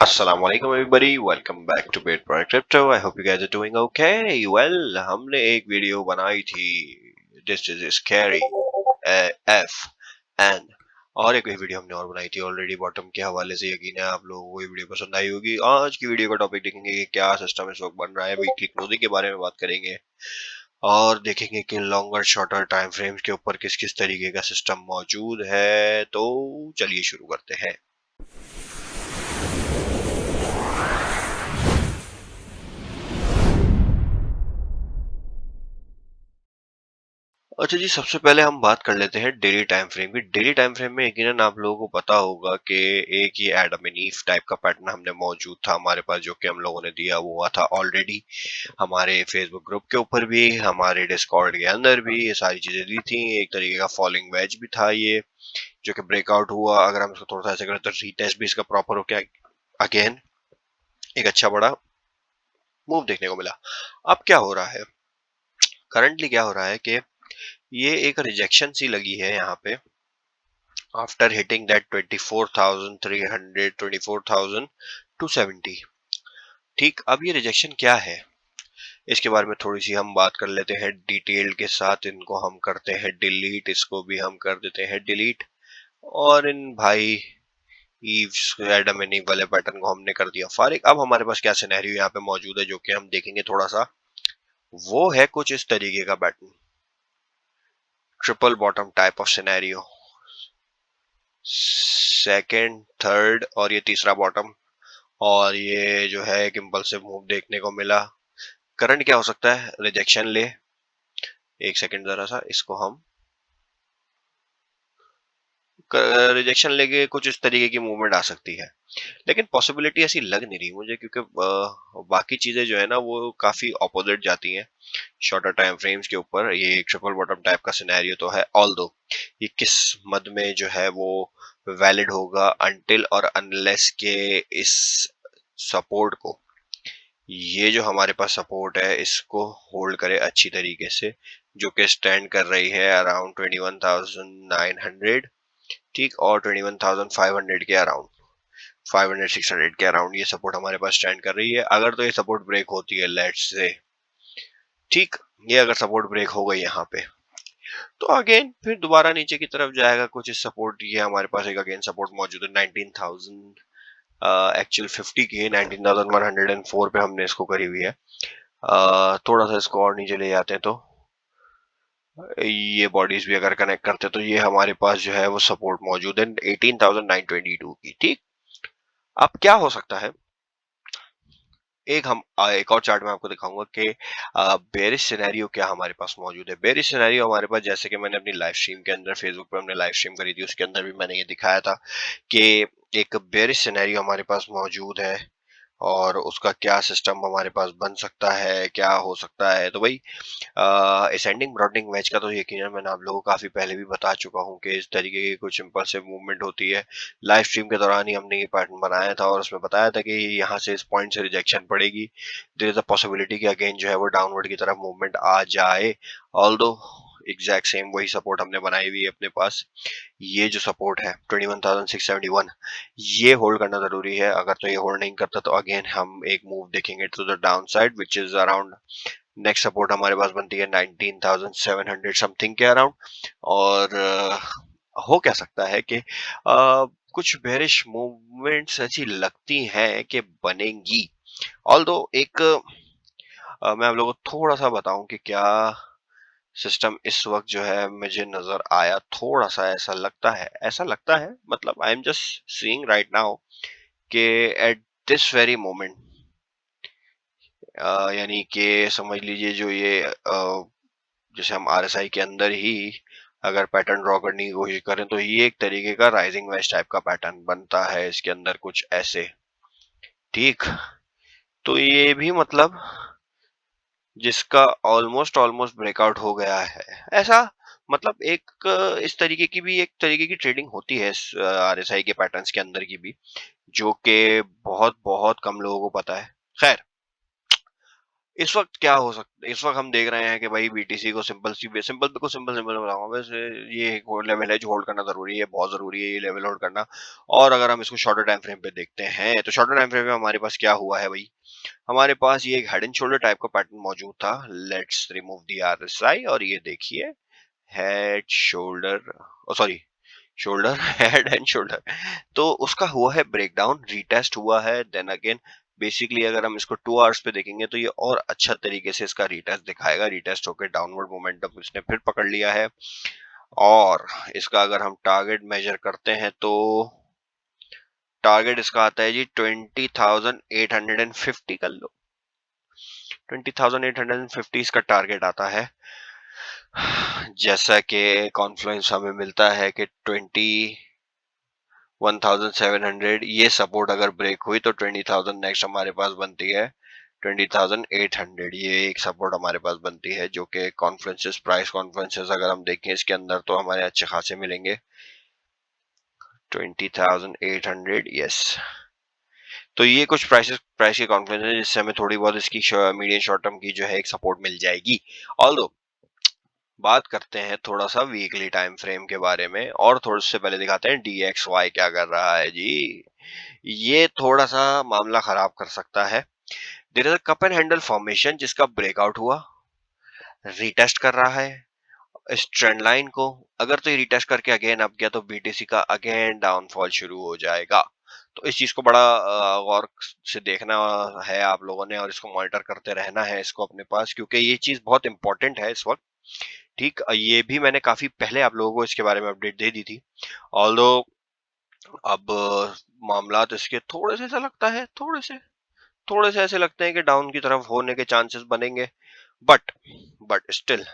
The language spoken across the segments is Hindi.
Assalamu alaikum everybody, welcome back to Bitcoin Crypto. I hope you guys are doing okay. Well, हमने एक वीडियो बनाई थी This is scary F and और एक वीडियो हमने और बनाई थी ऑलरेडी बॉटम के हवाले से। यकीन है आप लोगों को ये वीडियो पसंद आई होगी। आज की वीडियो का टॉपिक देखेंगे कि क्या सिस्टम इस वक्त बन रहा है, वीकली क्लोजिंग के बारे में बात करेंगे और देखेंगे कि लॉन्गर शॉर्टर टाइम फ्रेम्स के ऊपर किस किस तरीके का सिस्टम मौजूद है। तो चलिए शुरू करते हैं। अच्छा जी, सबसे पहले हम बात कर लेते हैं डेली टाइम फ्रेम की। डेली टाइम फ्रेम में यकीनन आप लोगों को पता होगा कि एक ये एडम एंड ईव टाइप का पैटर्न हमने मौजूद था हमारे पास, जो कि हम लोगों ने दिया हुआ था ऑलरेडी हमारे फेसबुक ग्रुप के ऊपर भी, हमारे डिस्कॉर्ड के अंदर भी ये सारी चीजें दी थी। एक तरीके का फॉलिंग वेज भी था ये, जो कि ब्रेकआउट हुआ। अगर हम इसको थोड़ा सा ऐसे करें तो रीटेस्ट भी इसका प्रॉपर हो गया, अगेन एक अच्छा बड़ा मूव देखने को मिला। अब क्या हो रहा है, करंटली क्या हो रहा है कि ये एक रिजेक्शन सी लगी है यहाँ पे आफ्टर हिटिंग दैट 24,300 24,270। ठीक, अब ये रिजेक्शन क्या है इसके बारे में थोड़ी सी हम बात कर लेते हैं डिटेल के साथ। इनको हम करते हैं डिलीट, इसको भी हम कर देते हैं डिलीट, और इन भाई ईव्स एडम एंड ईव वाले पैटर्न को हमने कर दिया फारिग। अब हमारे पास क्या सिनेरियो यहाँ पे मौजूद है जो कि हम देखेंगे थोड़ा सा, वो है कुछ इस तरीके का pattern, triple bottom type of scenario, second third और ये तीसरा बॉटम, और ये जो है एक इम्पल्सिव मूव देखने को मिला। करंट क्या हो सकता है, रिजेक्शन ले, एक सेकंड जरा सा इसको हम रिजेक्शन लेके कुछ इस तरीके की मूवमेंट आ सकती है, लेकिन पॉसिबिलिटी ऐसी लग नहीं रही मुझे, क्योंकि बाकी चीजें जो है ना वो काफी ऑपोजिट जाती हैं शॉर्टर टाइम फ्रेम्स के ऊपर। ये एक ट्रिपल बॉटम टाइप का सिनेरियो तो है, ऑल्दो ये किस मद में जो है वो वैलिड होगा अनटिल और अनलेस के इस सपोर्ट को, ये जो हमारे पास सपोर्ट है इसको होल्ड करे अच्छी तरीके से, जो कि स्टैंड कर रही है अराउंड 21,900। ठीक, और 21,500 के अराउंड, 500 600 के अराउंड ये सपोर्ट हमारे पास स्टैंड कर रही है। अगर तो ये सपोर्ट ब्रेक होती है लेट्स से, ठीक, ये अगर सपोर्ट ब्रेक हो गई यहाँ पे तो अगेन फिर दोबारा नीचे की तरफ जाएगा कुछ इस सपोर्ट। ये हमारे पास एक अगेन सपोर्ट मौजूद है 19,000, एक्चुअल 50 की 19,104 पे हमने इसको करी हुई है। थोड़ा सा इसको और नीचे ले जाते हैं तो ये बॉडीज भी अगर कनेक्ट करते हैं तो ये हमारे पास जो है वो सपोर्ट मौजूद है 18,922 की। ठीक, अब क्या हो सकता है, एक और चार्ट में आपको दिखाऊंगा कि बेरिश सिनेरियो क्या हमारे पास मौजूद है। बेरिश सिनेरियो हमारे पास, जैसे कि मैंने अपनी लाइव स्ट्रीम के अंदर, फेसबुक पे हमने लाइव स्ट्रीम करी थी उसके अंदर भी मैंने ये दिखाया था कि एक बेरिश सिनेरियो हमारे पास मौजूद है और उसका क्या सिस्टम हमारे पास बन सकता है, क्या हो सकता है। तो भाई असेंडिंग ब्रॉडनिंग वेज का तो यकीनन मैंने आप लोगों को काफी पहले भी बता चुका हूँ कि इस तरीके की कुछ इम्पल्सिव मूवमेंट होती है। लाइव स्ट्रीम के दौरान ही हमने ये पैटर्न बनाया था और उसमें बताया था कि यहाँ से इस पॉइंट से रिजेक्शन पड़ेगी, देयर इज अ पॉसिबिलिटी कि अगेन जो है वो डाउनवर्ड की तरफ मूवमेंट आ जाए। ऑल्दो एग्जैक्ट सेम वही सपोर्ट हमने बनाई हुई है अपने पास। ये जो सपोर्ट है 21,671, ये होल्ड करना जरूरी है। अगर तो ये होल्ड नहीं करता तो अगेन हम एक मूव देखेंगे to the down side, which is around, next support हमारे पास बनती है 19,700 समथिंग के अराउंड। और हो क्या सकता है कि कुछ बेरिश मूवमेंट्स ऐसी लगती हैं कि बनेंगी। ऑल्दो एक मैं आप लोगों को थोड़ा सा बताऊं कि क्या सिस्टम इस वक्त जो है मुझे नजर आया, थोड़ा सा ऐसा लगता है, मतलब I am just seeing right now कि एट दिस वेरी मोमेंट, यानी कि समझ लीजिए जो ये जैसे हम आरएसआई के अंदर ही अगर पैटर्न ड्रॉ करने की कोशिश करें तो ये एक तरीके का राइजिंग वेज टाइप का पैटर्न बनता है इसके अंदर कुछ ऐसे। ठीक, तो ये भी मतलब जिसका ऑलमोस्ट ऑलमोस्ट ब्रेकआउट हो गया है ऐसा, मतलब एक इस तरीके की भी एक तरीके की ट्रेडिंग होती है आरएसआई के पैटर्न्स के अंदर की भी, जो कि बहुत बहुत कम लोगों को पता है। खैर, इस वक्त क्या हो सकता है, इस वक्त हम देख रहे हैं कि भाई बीटीसी को सिंपल बताऊंगा वैसे, ये एक लेवल है जो होल्ड करना जरूरी है, बहुत जरूरी है ये लेवल होल्ड करना। और अगर हम इसको शॉर्टर टाइम फ्रेम पे देखते हैं तो शॉर्टर टाइम फ्रेम में हमारे पास क्या हुआ है भाई, हमारे पास ये एक हेड एंड शोल्डर टाइप का पैटर्न मौजूद था। लेट्स रिमूव द आरएसआई और ये देखिए head shoulder, sorry shoulder head and shoulder, तो उसका हुआ है ब्रेकडाउन, रीटेस्ट हुआ है। देन अगेन बेसिकली अगर हम इसको 2 आवर्स पे देखेंगे तो ये और अच्छा तरीके से इसका रीटेस्ट दिखाएगा, रीटेस्ट होकर डाउनवर्ड मोमेंटम इसने फिर पकड़ लिया है। और इसका अगर हम टारगेट मेजर करते हैं तो टारगेट इसका आता है जी 20,850 कर लो, 20,850 इसका टारगेट आता है। जैसा कि कॉन्फ्लुएंस हमें मिलता है कि 21,700 ये सपोर्ट अगर ब्रेक हुई तो 20,000 नेक्स्ट हमारे पास बनती है 20,800, ये एक सपोर्ट हमारे पास बनती है जो कि कॉन्फ्रेंसेस, प्राइस कॉन्फ्रेंसेस अगर हम देखें इसके अंदर तो हमारे अच्छे खासे मिलेंगे। 20,800 यस, तो ये कुछ प्राइस के कॉन्फ्रेंस है जिससे हमें थोड़ी बहुत इसकी मीडियम शॉर्ट टर्म की जो है एक सपोर्ट मिल जाएगी। ऑल्दो बात करते हैं थोड़ा सा वीकली टाइम फ्रेम के बारे में, और थोड़े से पहले दिखाते हैं DXY क्या कर रहा है जी। ये थोड़ा सा मामला खराब कर सकता है। There is a cup and handle formation जिसका ब्रेकआउट हुआ, रीटेस्ट कर रहा है इस ट्रेंड लाइन को। अगर तो ये रिटेस्ट करके अगेन अप गया तो बीटीसी का अगेन डाउनफॉल शुरू हो जाएगा। तो इस चीज को बड़ा गौर से देखना है आप लोगों ने, और इसको मॉनिटर करते रहना है इसको अपने पास, क्योंकि ये चीज बहुत इंपॉर्टेंट है इस वक्त। ठीक, ये भी मैंने काफी पहले आप लोगों को इसके बारे में अपडेट दे दी थी। ऑल्दो अब मामला तो इसके थोड़े से ऐसा लगता है, थोड़े से ऐसे लगते हैं कि डाउन की तरफ होने के चांसेस बनेंगे। बट स्टिल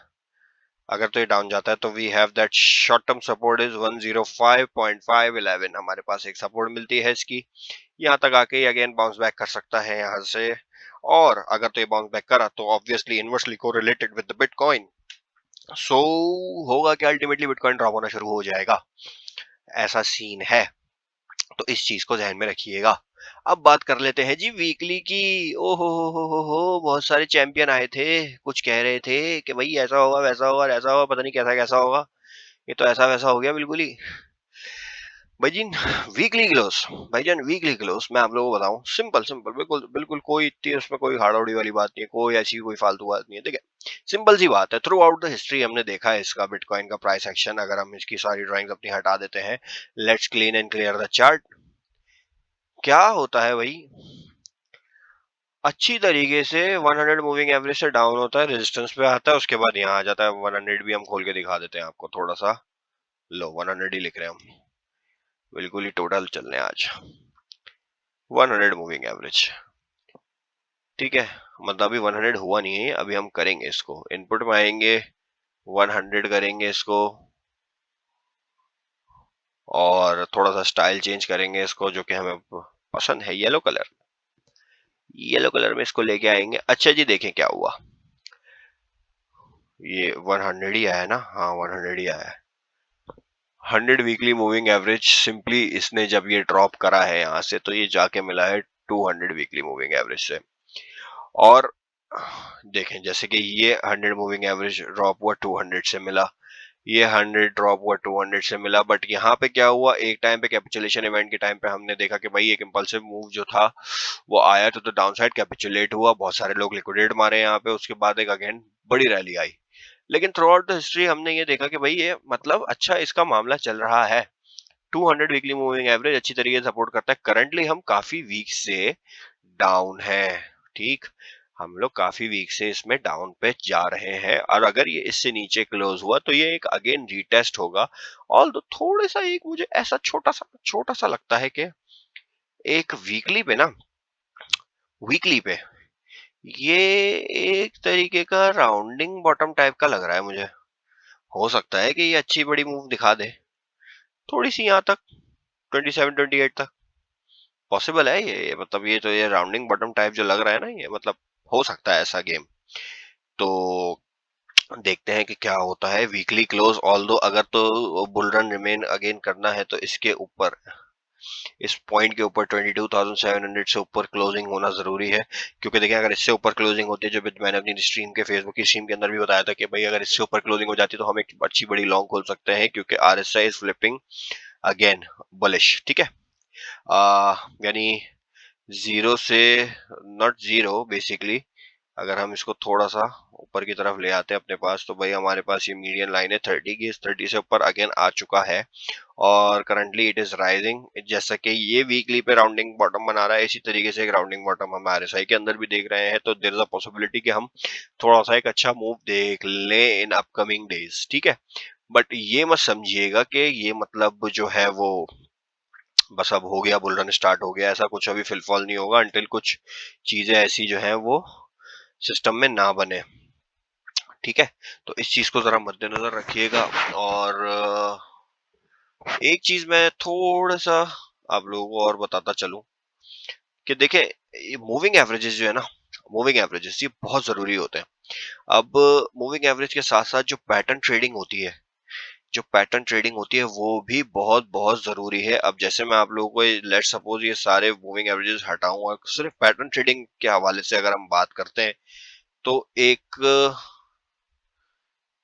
अगर तो ये डाउन जाता है तो we have that short term support is 105.511, हमारे पास एक सपोर्ट मिलती है इसकी। यहाँ तक आके ये अगेन बाउंस बैक कर सकता है यहाँ से, और अगर तो ये बाउंस बैक करा तो obviously inversely correlated with the bitcoin, so होगा कि अल्टीमेटली बिटकॉइन ड्रॉप होना शुरू हो जाएगा, ऐसा सीन है। तो इस चीज को ध्यान में रखिएगा। अब बात कर लेते हैं जी वीकली की। ओहो हो, बहुत सारे चैंपियन आए थे, कुछ कह रहे थे कि भाई ऐसा होगा वैसा होगा ऐसा होगा, पता नहीं कैसा कैसा होगा, ये तो ऐसा वैसा हो गया बिल्कुल ही। भाईजान वीकली क्लोज, भाईजान वीकली क्लोज मैं आप लोगों को बताऊं, सिंपल सिंपल, बिल्कुल बिल्कुल, कोई इतनी उसमें कोई हाड़ाउड़ी वाली बात नहीं है, कोई ऐसी कोई फालतू बात नहीं है। ठीक है, सिंपल सी बात है, थ्रू आउट द हिस्ट्री हमने देखा है इसका बिटकॉइन का प्राइस एक्शन। अगर हम इसकी सारी ड्राइंग्स अपनी हटा देते हैं, let's clean and clear the chart. क्या होता है भाई, अच्छी तरीके से 100 मूविंग एवरेज से डाउन होता है, रेजिस्टेंस पे आता है, उसके बाद यहाँ आ जाता है 100 भी। हम खोल के दिखा देते हैं आपको थोड़ा सा, लो 100 ही लिख रहे हैं हम, बिल्कुल ही टोटल चल रहे हैं आज 100 मूविंग एवरेज। ठीक है, मतलब अभी 100 हुआ नहीं है, अभी हम करेंगे इसको, इनपुट में आएंगे 100 करेंगे इसको, और थोड़ा सा स्टाइल चेंज करेंगे इसको जो कि हमें पसंद है, येलो कलर, येलो कलर में इसको लेके आएंगे। अच्छा जी देखें क्या हुआ, ये 100 ही आया ना, हाँ 100 ही आया है। 100 वीकली मूविंग एवरेज, सिंपली इसने जब ये ड्रॉप करा है यहाँ से तो ये जाके मिला है 200 वीकली मूविंग एवरेज से। और देखें जैसे कि ये 100 मूविंग एवरेज ड्रॉप हुआ 200 से मिला, ये 100 ड्रॉप हुआ 200 से मिला, बट यहाँ पे क्या हुआ, एक टाइम पे कैपिचुलेशन इवेंट के टाइम पे हमने देखा कि भाई एक इंपल्सिव मूव जो था वो आया तो डाउन साइड कैपिचुलेट हुआ, बहुत सारे लोग लिक्विडेट मारे यहाँ पे, उसके बाद एक अगेन बड़ी रैली आई। लेकिन थ्रू आउट द हिस्ट्री हमने ये देखा कि भाई ये मतलब अच्छा इसका मामला चल रहा है, 200 वीकली मूविंग एवरेज अच्छी तरीके से सपोर्ट करता है। करंटली हम काफी वीक से डाउन है, ठीक, हम लोग काफी वीक से इसमें डाउन पे जा रहे हैं, और अगर ये इससे नीचे क्लोज हुआ तो ये एक अगेन रीटेस्ट होगा। ऑल तो थोड़ा सा एक मुझे ऐसा छोटा सा लगता है कि एक वीकली पे ना, वीकली पे ये एक तरीके का राउंडिंग बॉटम टाइप का लग रहा है मुझे। हो सकता है कि ये अच्छी बड़ी मूव दिखा दे थोड़ी सी यहाँ तक, 27-28 तक पॉसिबल है ये, मतलब ये तो ये राउंडिंग बॉटम टाइप जो लग रहा है ना, ये मतलब हो सकता है ऐसा गेम। तो देखते हैं कि क्या होता है वीकली क्लोज। ऑल्दो अगर तो बुल रन रिमेन अगेन करना है तो इसके ऊपर इस पॉइंट के ऊपर 22,700 से ऊपर क्लोजिंग होना जरूरी है, क्योंकि देखिए अगर इससे ऊपर क्लोजिंग होती है, जो मैंने अपनी स्ट्रीम के फेसबुक की स्ट्रीम के अंदर भी बताया था कि भाई अगर इससे ऊपर क्लोजिंग हो जाती है तो हम एक अच्छी बड़ी लॉन्ग खोल सकते हैं, क्योंकि RSI is flipping again bullish. ठीक है, यानी जीरो से, नॉट जीरो बेसिकली, अगर हम इसको थोड़ा सा ऊपर की तरफ ले आते हैं अपने पास, तो भाई हमारे पास ये मीडियन लाइन है 30 की, इस 30 से ऊपर अगेन आ चुका है और करंटली इट इज राइजिंग। जैसा कि ये वीकली पे राउंडिंग बॉटम बना रहा है, इसी तरीके से एक राउंडिंग बॉटम हम RSI के अंदर भी देख रहे हैं, तो देयर इज अ पॉसिबिलिटी कि हम थोड़ा सा एक अच्छा मूव देख लें इन अपकमिंग डेज। ठीक है, बट ये मत समझिएगा कि ये मतलब जो है वो बस अब हो गया, बुल रन स्टार्ट हो गया, ऐसा कुछ अभी फिलफॉल नहीं होगा अंटिल कुछ चीजें ऐसी जो है वो सिस्टम में ना बने। ठीक है, तो इस चीज को जरा मद्देनजर रखिएगा। और एक चीज मैं थोड़ा सा आप लोगों को और बताता चलूं कि देखें, ये मूविंग एवरेजेस जो है ना, मूविंग एवरेजेस ये बहुत जरूरी होते हैं। अब मूविंग एवरेज के साथ साथ जो पैटर्न ट्रेडिंग होती है, जो पैटर्न ट्रेडिंग होती है वो भी बहुत बहुत जरूरी है। अब जैसे मैं आप लोगों को लेट्स सपोज ये सारे मूविंग एवरेजेस हटाऊं और सिर्फ पैटर्न ट्रेडिंग के हवाले से अगर हम बात करते हैं, तो एक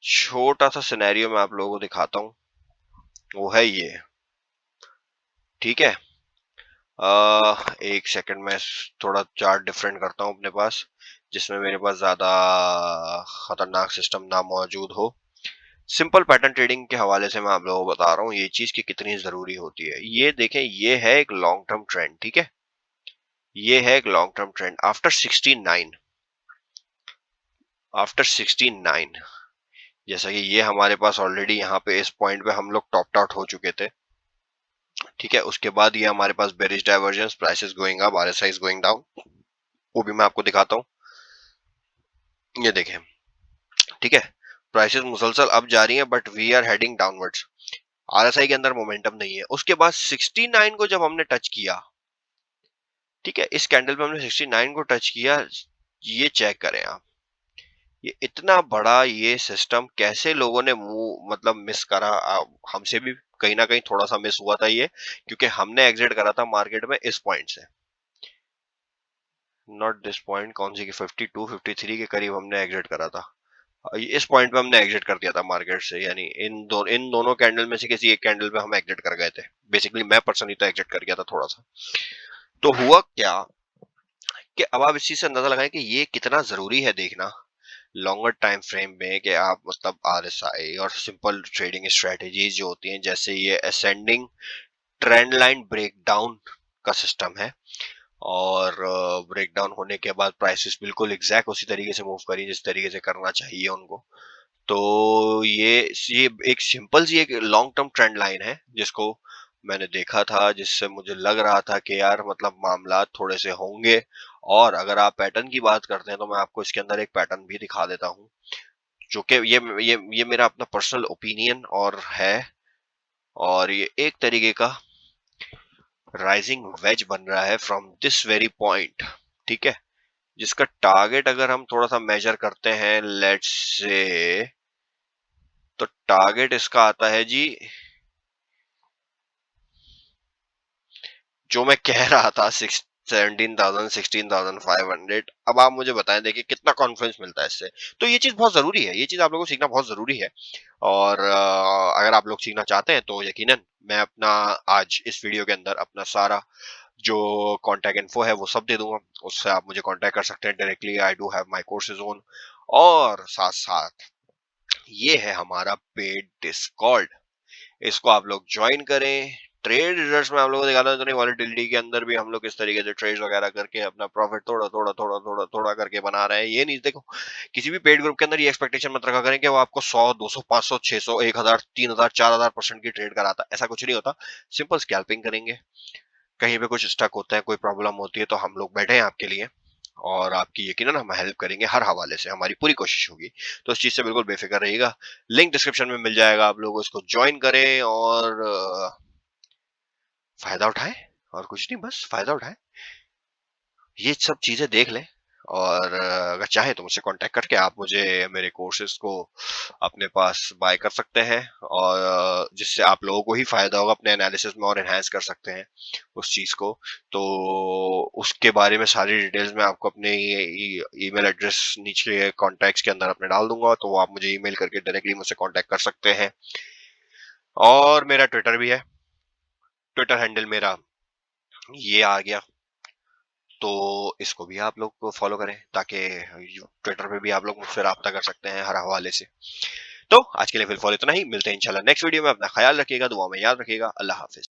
छोटा सा सिनेरियो मैं आप लोगों को दिखाता हूं, वो है ये। ठीक है, एक सेकंड में थोड़ा चार्ट डिफरेंट करता हूं अपने पास, जिसमें मेरे पास ज्यादा खतरनाक सिस्टम ना मौजूद हो। सिंपल पैटर्न ट्रेडिंग के हवाले से मैं आप लोगों को बता रहा हूँ ये चीज की कितनी जरूरी होती है। ये देखें, ये है एक लॉन्ग टर्म ट्रेंड। ठीक है, ये है एक long term trend after 69, after 69, जैसा कि ये हमारे पास ऑलरेडी यहाँ पे इस पॉइंट पे हम लोग टॉप आउट हो चुके थे। ठीक है, उसके बाद ये हमारे पास bearish divergence, prices going up, RSI is going down, वो भी मैं आपको दिखाता हूँ। ये देखें, ठीक है, प्राइसेस मुसलसल अप जा रही हैं but we are heading downwards. RSI के अंदर मोमेंटम नहीं है। उसके बाद 69 को जब हमने टच किया, ठीक है, इस कैंडल पे हमने 69 को टच किया, ये चेक करें आप, ये इतना बड़ा ये सिस्टम कैसे लोगों ने मुंह मतलब मिस करा। हमसे भी कहीं ना कहीं थोड़ा सा मिस हुआ था ये, क्योंकि हमने एग्जिट करा था मार्केट में इस पॉइंट से, नॉट दिस पॉइंट, कौन सी की 52 53 के करीब हमने एग्जिट करा था। इस पॉइंट पे हमने एग्जिट कर दिया था मार्केट से, यानी इन दोनों कैंडल में से किसी एक कैंडल पे हम एग्जिट कर गए थे। बेसिकली मैं पर्सनली तो एग्जिट कर गया था थोड़ा सा। तो हुआ क्या कि अब आप इस चीज से अंदाजा लगाएं कि ये कितना जरूरी है देखना लॉन्गर टाइम फ्रेम में, कि आप मतलब RSI और सिंपल ट्रेडिंग स्ट्रेटेजीज जो होती हैं, जैसे ये असेंडिंग ट्रेंड लाइन ब्रेकडाउन का सिस्टम है, और ब्रेकडाउन होने के बाद प्राइसेस बिल्कुल एग्जैक्ट उसी तरीके से मूव करी जिस तरीके से करना चाहिए उनको। तो ये एक सिंपल सी एक लॉन्ग टर्म ट्रेंड लाइन है जिसको मैंने देखा था, जिससे मुझे लग रहा था कि यार मतलब मामला थोड़े से होंगे। और अगर आप पैटर्न की बात करते हैं तो मैं आपको इसके अंदर एक पैटर्न भी दिखा देता हूँ, जो कि ये मेरा अपना पर्सनल ओपिनियन और है, और ये एक तरीके का राइजिंग वेज बन रहा है फ्रॉम दिस वेरी पॉइंट। ठीक है, जिसका टारगेट अगर हम थोड़ा सा मेजर करते हैं लेट्स से, तो टारगेट इसका आता है जी, जो मैं कह रहा था 17,000 16,500। अब आप मुझे बताएं, देखिए कितना कॉन्फिडेंस मिलता है इससे। तो ये चीज बहुत जरूरी है, ये चीज आप लोगों को सीखना बहुत जरूरी है। और अगर आप लोग सीखना चाहते हैं तो यकीनन मैं अपना आज इस वीडियो के अंदर अपना सारा जो कांटेक्ट इन्फो है वो सब दे दूंगा, उससे आप मुझे कांटेक्ट कर सकते हैं directly. I do have my courses on, और साथ साथ ये है हमारा पेड डिस्कॉर्ड, इसको आप लोग ज्वाइन करें। ट्रेड रिजल्ट्स में आप लोगों को दिखाता हूँ, वॉलेटिलिटी के अंदर भी हम लोग इस तरीके से ट्रेड वगैरह करके अपना प्रॉफिट थोड़ा थोड़ा थोड़ा थोड़ा थोड़ा करके बना रहे हैं। ये नहीं, देखो किसी भी पेड ग्रुप के अंदर ये एक्सपेक्टेशन मत रखा करें कि वो आपको 100 200 500 600 1000 3000 4000% की ट्रेड कराता है, ऐसा कुछ नहीं होता। सिंपल स्कैल्पिंग करेंगे, कहीं पे कुछ स्टक होता है, कोई प्रॉब्लम होती है, तो हम लोग बैठे हैं आपके लिए, और आपकी यकीनन हम हेल्प करेंगे हर हवाले से, हमारी पूरी कोशिश होगी। तो इस चीज से बिल्कुल बेफिक्र रहिएगा, लिंक डिस्क्रिप्शन में मिल जाएगा, आप लोग इसको ज्वाइन करें और फायदा उठाएं। और कुछ नहीं, बस फायदा उठाएं, ये सब चीजें देख लें, और अगर चाहें तो मुझसे कांटेक्ट करके आप मुझे मेरे कोर्सेज को अपने पास बाय कर सकते हैं, और जिससे आप लोगों को ही फायदा होगा, अपने एनालिसिस में और एनहांस कर सकते हैं उस चीज को। तो उसके बारे में सारी डिटेल्स मैं आपको अपने ईमेल एड्रेस नीचे कॉन्टैक्ट्स के अंदर अपने डाल दूंगा, तो आप मुझे ईमेल करके डायरेक्टली मुझसे कांटेक्ट कर सकते हैं। और मेरा ट्विटर भी है, ट्विटर हैंडल मेरा ये आ गया, तो इसको भी आप लोग को फॉलो करें, ताकि ट्विटर पे भी आप लोग मुझसे राब्ता कर सकते हैं हर हवाले से। तो आज के लिए फिलहाल इतना ही, मिलते हैं इंशाल्लाह नेक्स्ट वीडियो में। अपना ख्याल रखिएगा, दुआ में याद रखिएगा। अल्लाह हाफिज।